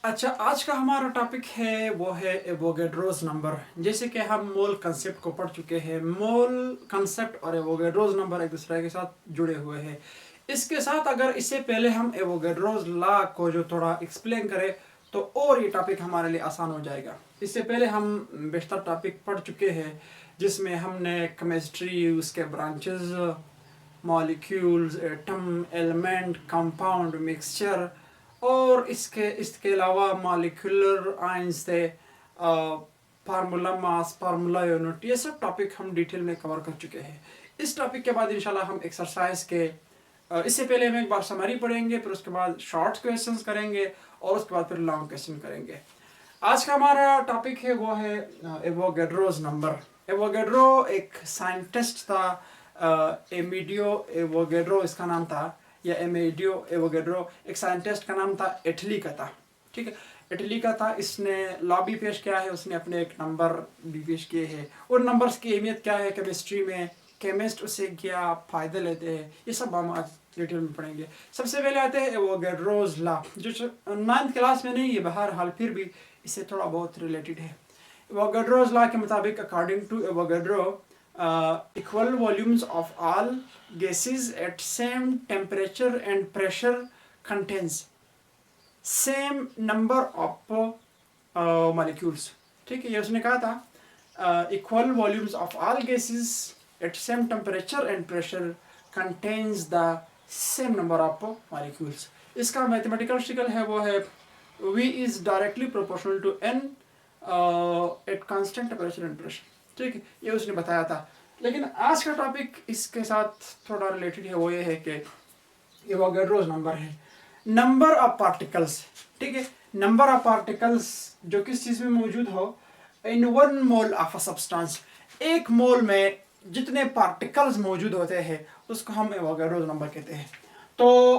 अच्छा, आज का हमारा टॉपिक है वो है एवोगैड्रोस नंबर। जैसे कि हम मोल कंसेप्ट को पढ़ चुके हैं, मोल कंसेप्ट और एवोगैड्रोस नंबर एक दूसरे के साथ जुड़े हुए हैं। इसके साथ अगर इससे पहले हम एवोगैड्रोस लॉ को जो थोड़ा एक्सप्लेन करें तो और ये टॉपिक हमारे लिए आसान हो जाएगा। इससे पहले हम बेशतर टॉपिक पढ़ चुके हैं जिसमें हमने केमिस्ट्री, उसके branches, molecules, atom, element, compound, mixture और इसके अलावा मॉलिक्यूलर आयंस थे, फार्मूला मास, फार्मूला यूनिट, ये सब टॉपिक हम डिटेल में कवर कर चुके हैं। इस टॉपिक के बाद इंशाल्लाह हम एक्सरसाइज के इससे पहले हम एक बार समरी पढ़ेंगे, फिर उसके बाद शॉर्ट क्वेश्चंस करेंगे और उसके बाद फिर लॉन्ग क्वेश्चन करेंगे। आज का हमारा टॉपिक है वो है एवोगैड्रोस नंबर। एवोगैड्रो एक साइंटिस्ट था, एमिडियो एवोगैड्रो इसका नाम था, या एमिडियो एवोगैड्रो एक साइंटिस्ट का नाम था, इटली का था। ठीक है, इटली का था। इसने लॉ भी पेश किया है, उसने अपने एक नंबर भी पेश किए हैं। और नंबर्स की अहमियत क्या है केमिस्ट्री में, केमिस्ट उससे क्या फ़ायदे लेते हैं, ये सब हम आज डिटेल में पढ़ेंगे। सबसे पहले आते हैं एवोगैड्रोस लॉ, जो 9th क्लास में नहीं है, बहरहाल फिर भी इससे थोड़ा बहुत रिलेटेड है। एवोगैड्रोस लॉ के मुताबिक according to Avogadro, equal volumes of all gases at same temperature and pressure contains same number of molecules। ठीक है, ये उसने कहा था equal volumes of all gases at same temperature and pressure contains the same number of molecules। इसका mathematical शिकल है वो है V is directly proportional to N at constant temperature and pressure। ठीक है, ये उसने बताया था। लेकिन आज का टॉपिक इसके साथ थोड़ा रिलेटेड है, वो ये है कि एवोगैड्रोस नंबर है, नंबर ऑफ पार्टिकल्स। ठीक है, नंबर ऑफ पार्टिकल्स जो किस चीज़ में मौजूद हो इन 1 मोल ऑफ अ सब्सटेंस। एक मोल में जितने पार्टिकल्स मौजूद होते हैं उसको हम एवोगैड्रोस नंबर कहते हैं। तो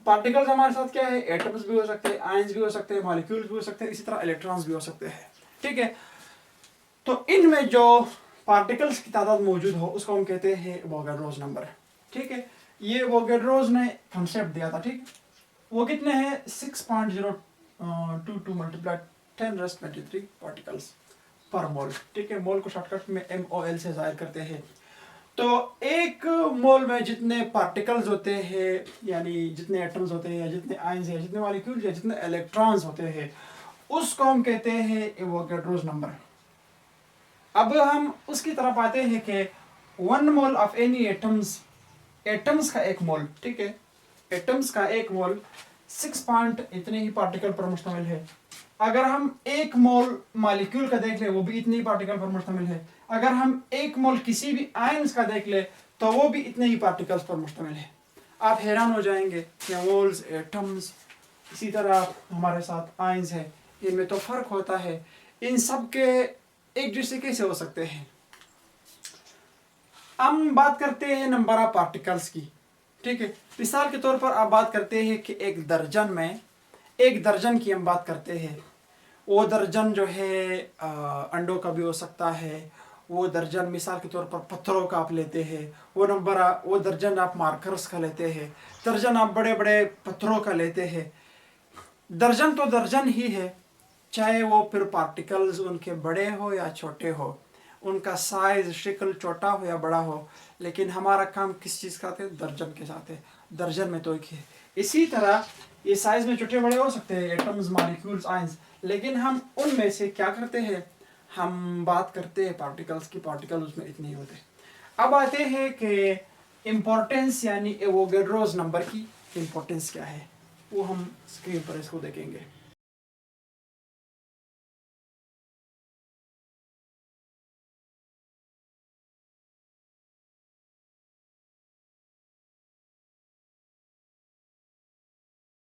पार्टिकल्स हमारे साथ क्या है, एटम्स भी हो सकते हैं, आयंस भी हो सकते हैं, मॉलिक्यूल्स भी हो सकते हैं, इसी तरह इलेक्ट्रॉन्स भी हो सकते हैं। ठीक है, तो इनमें जो पार्टिकल्स की तादाद मौजूद हो उसको हम कहते हैं एवोगैड्रोस नंबर। ठीक है, ये एवोगैड्रोस ने कॉन्सेप्ट दिया था। ठीक, वो कितने हैं 6.022 मल्टीप्लाई 10⁻23 पार्टिकल्स पर मोल। ठीक है, मोल को शॉर्टकट में MOL से जाहिर करते हैं। तो एक मोल में जितने पार्टिकल्स होते हैं, यानी जितने एटम्स होते हैं, या जितने आयंस हैं, जितने मॉलिक्यूल्स या जितने इलेक्ट्रॉन्स होते हैं, उसको हम कहते हैं एवोगैड्रोस नंबर। अब हम उसकी तरफ आते हैं कि 1 mole of any atoms, atoms का एक मोल। ठीक है, एटम्स का एक मोल 6 पॉइंट इतने ही पार्टिकल पर मुश्तमिल है। अगर हम एक मोल मॉलिक्यूल का देख ले वो भी इतने ही पार्टिकल पर मुश्तमिल है। अगर हम एक मोल किसी भी आयंस का देख ले तो वो भी इतने ही पार्टिकल्स पर मुश्तमिल है। आप हैरान हो जाएंगे कि मोल्स, एटम्स, इसी तरह हमारे साथ आयंस है, इनमें तो फ़र्क होता है। इन सब के एक जैसे कैसे हो सकते हैं। हम बात करते हैं नंबर ऑफ पार्टिकल्स की। ठीक है, मिसाल के तौर पर आप बात करते हैं कि एक दर्जन में, एक दर्जन की हम बात करते हैं। वो दर्जन जो है अंडों का भी हो सकता है, वो दर्जन मिसाल के तौर पर पत्थरों का आप लेते हैं, वो दर्जन आप मार्कर्स का लेते हैं, दर्जन आप बड़े बड़े पत्थरों का लेते हैं। दर्जन तो दर्जन ही है, चाहे वो फिर पार्टिकल्स उनके बड़े हो या छोटे हो, उनका साइज शक्ल छोटा हो या बड़ा हो, लेकिन हमारा काम किस चीज़ का है, दर्जन के साथ है। दर्जन में तो एक है। इसी तरह ये साइज में छोटे बड़े हो सकते हैं, एटम्स, मॉलिक्यूल्स, आयंस, लेकिन हम उनमें से क्या करते हैं, हम बात करते हैं पार्टिकल्स की। पार्टिकल उसमें इतने ही होते। अब आते हैं कि इम्पोर्टेंस, यानी एवोगैड्रोस नंबर की इम्पोर्टेंस क्या है, वो हम स्क्रीन पर इसको देखेंगे।